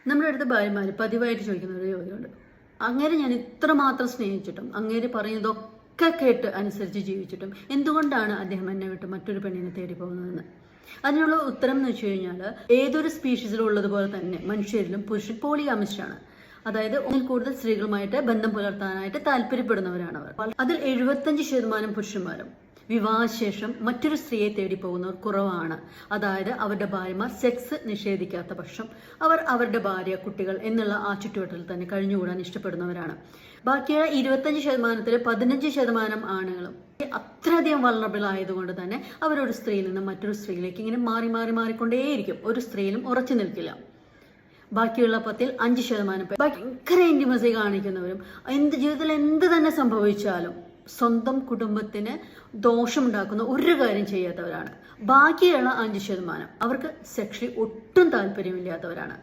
നമ്മുടെ അടുത്ത് ഭാര്യമാർ പതിവായിട്ട് ചോദിക്കുന്ന ഒരു ചോദ്യമുണ്ട്. അങ്ങേരെ ഞാൻ ഇത്രമാത്രം സ്നേഹിച്ചിട്ടും അങ്ങേര് പറയുന്നതൊക്കെ കേട്ട് അനുസരിച്ച് ജീവിച്ചിട്ടും എന്തുകൊണ്ടാണ് അദ്ദേഹം എന്നെ വിട്ട് മറ്റൊരു പെണ്ണിനെ തേടി പോകുന്നതെന്ന്. അതിനുള്ള ഉത്തരം എന്ന് വെച്ച് കഴിഞ്ഞാൽ, ഏതൊരു സ്പീഷീസിലുള്ളതുപോലെ തന്നെ മനുഷ്യരിലും പുരുഷൻ പോളിഗാമിസ്റ്റാണ്. അതായത് ഒന്നിൽ കൂടുതൽ സ്ത്രീകളുമായിട്ട് ബന്ധം പുലർത്താനായിട്ട് താല്പര്യപ്പെടുന്നവരാണ് അവർ. അതിൽ 75% പുരുഷന്മാരും വിവാഹശേഷം മറ്റൊരു സ്ത്രീയെ തേടി പോകുന്നവർ കുറവാണ്. അതായത് അവരുടെ ഭാര്യമാർ സെക്സ് നിഷേധിക്കാത്ത പക്ഷം അവർ അവരുടെ ഭാര്യ, കുട്ടികൾ എന്നുള്ള ആ ചുറ്റുവട്ടത്തിൽ തന്നെ കഴിഞ്ഞുകൂടാൻ ഇഷ്ടപ്പെടുന്നവരാണ്. ബാക്കിയുള്ള 25%-ൽ 15% ആണുങ്ങളും അത്രയധികം വൾണറബിൾ ആയതുകൊണ്ട് തന്നെ അവരൊരു സ്ത്രീയിൽ നിന്ന് മറ്റൊരു സ്ത്രീയിലേക്ക് ഇങ്ങനെ മാറിക്കൊണ്ടേയിരിക്കും. ഒരു സ്ത്രീയിലും ഉറച്ചു നിൽക്കില്ല. ബാക്കിയുള്ള 10-ൽ 5% ഭയങ്കര ഇന്റിമസി കാണിക്കുന്നവരും ജീവിതത്തിൽ എന്ത് തന്നെ സംഭവിച്ചാലും സ്വന്തം കുടുംബത്തിന് ദോഷമുണ്ടാക്കുന്ന ഒരു കാര്യം ചെയ്യാത്തവരാണ്. ബാക്കിയുള്ള 5% അവർക്ക് സെക്ഷലി ഒട്ടും താല്പര്യമില്ലാത്തവരാണ്.